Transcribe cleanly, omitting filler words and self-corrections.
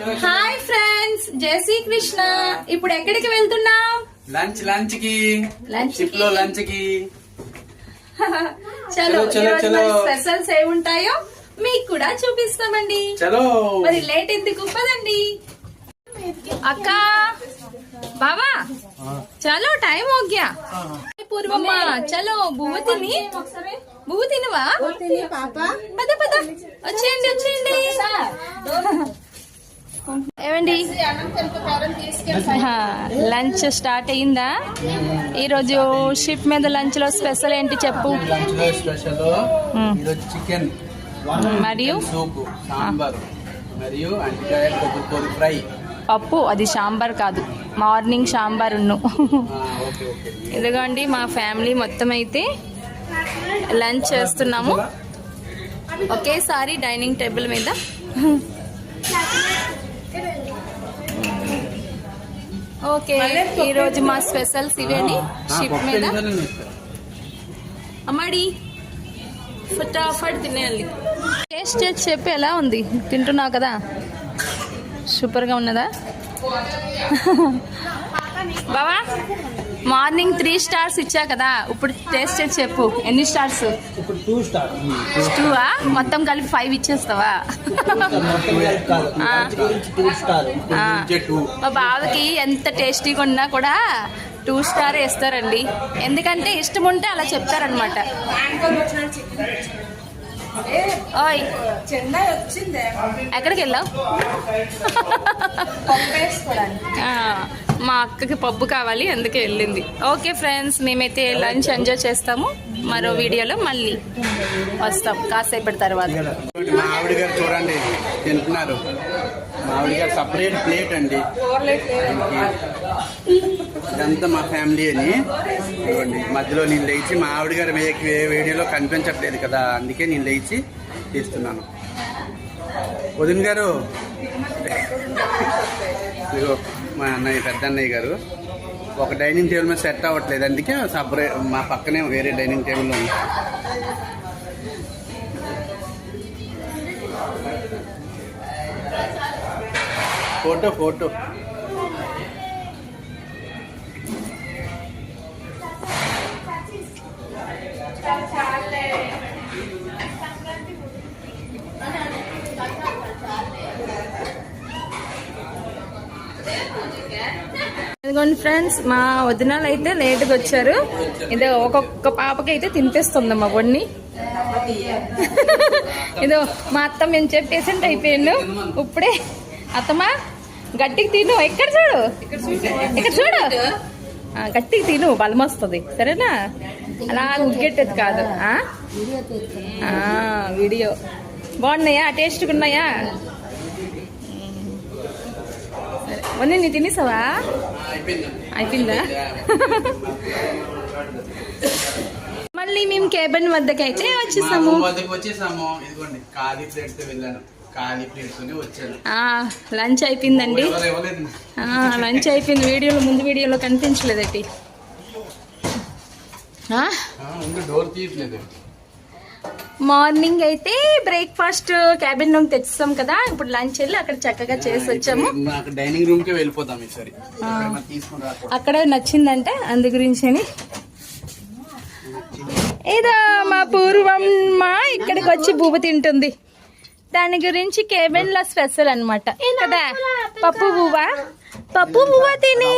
Hi friends, జై శ్రీ కృష్ణ. ఇప్పుడు ఎక్కడికి వెళ్తున్నాం? లంచ్ కి షిప్ లో లంచ్ కి. చలో స్పెషల్స్ ఏముంటాయో మీకు కూడా చూపిస్తామండి. చలో మరి లేట్ ఎందుకు, పదండి. అక్క బాబా చలో టైం हो गया. పూర్వమ్మ చలో బువ్వ తినవా? పద పద వచ్చేయండి. ఏమండి లంచ్ స్టార్ట్ అయిందా? ఈరోజు షిప్ మీద లంచ్ లో స్పెషల్ ఏంటి చెప్పు. చికెన్ మరియు సూప్, సాంబార్ మరియు అంటికాయ కొబ్బరి ఫ్రై. పప్పు, అది సాంబార్ కాదు, మార్నింగ్ సాంబార్ ఉన్ను. ఇదిగోండి మా ఫ్యామిలీ మొత్తం అయితే లంచ్ చేస్తున్నాము ఒకేసారి డైనింగ్ టేబుల్ మీద. ఓకే, ఈరోజు మా స్పెషల్స్ ఇవేండి షిప్ మీద. అమ్మాడి ఫటాఫట్ తినేయాలి. టేస్ట్ చేసి చెప్పి ఎలా ఉంది, తింటున్నావు కదా? సూపర్గా ఉన్నదా బావా? మార్నింగ్ 3 స్టార్స్ ఇచ్చా కదా, ఇప్పుడు టేస్ట్ చేసి చెప్పు ఎన్ని స్టార్స్? 2 మొత్తం కలిపి 5 ఇచ్చేస్తావా? మా బావకి ఎంత టేస్టీగా ఉన్నా కూడా 2 స్టార్ వేస్తారండి. ఎందుకంటే ఇష్టం ఉంటే అలా చెప్తారనమాట. ఓయ్ చెన్నై వచ్చిందే, ఎక్కడికి వెళ్ళావు? మా అక్కకి పప్పు కావాలి, అందుకే వెళ్ళింది. ఓకే ఫ్రెండ్స్, మేమైతే లంచ్ ఎంజాయ్ చేస్తాము. మరో వీడియోలో మళ్ళీ వస్తాం కాసేపటి తర్వాత. మా ఆవిడ గారు చూడండి తింటున్నారు. మా ఆవిడ గారు సపరేట్ ప్లేట్ అండి. ఇదంతా మా ఫ్యామిలీ అని చూడండి. మధ్యలో నేను లేచి, మా ఆవిడ గారు వీడియోలో కనిపించట్లేదు కదా, అందుకే నేను లేచి తీస్తున్నాను. వదిన గారు, ఇదిగో మా అన్నయ్య, పెద్ద అన్నయ్య గారు ఒక డైనింగ్ టేబుల్ మీద సెట్ అవ్వట్లేదు, అందుకే సపరేట్ మా పక్కనే వేరే డైనింగ్ టేబుల్లో ఉంది. ఫోటో ఇదిగోండి ఫ్రెండ్స్, మా వదినాలు అయితే లేట్గా వచ్చారు. ఇదో ఒక్కొక్క పాపకి అయితే తినిపిస్తుందమ్మా కొన్ని. ఇదో మా అత్త మేము చెప్పేసంటే అయిపోయాను. ఇప్పుడే అత్తమ్మా గట్టికి తిను, ఇక్కడ చూడు గట్టికి తిను, బలం వస్తుంది సరేనా? అలా ఉగ్గెట్టేది కాదు. వీడియో బాగున్నాయా? టేస్ట్గా ఉన్నాయా? సరే, నీ తినేసావా? అయిపోయిందా? మళ్ళీ మేము కేబిన్ వద్దకి అయితే వచ్చేసాము. లంచ్ అయిపోయిందండి. లంచ్ అయిపోయింది. వీడియోలో ముందు వీడియోలో కనిపించలేదటి. మార్నింగ్ అయితే బ్రేక్ఫాస్ట్ క్యాబిన్ రూమ్ తెచ్చాం కదా, ఇప్పుడు లంచ్ వెళ్ళి అక్కడ చక్కగా చేసి వచ్చాము. డైనింగ్ రూమ్ కి వెళ్ళిపోతాం. అక్కడ నచ్చిందంటే అందు గురించి అని. ఏదో మా పూర్వమ్మ ఇక్కడికి వచ్చి బువ్వ తింటుంది, దాని గురించి కేబిన్ లో స్పెషల్ అనమాట కదా. పప్పు బువ్వ తిని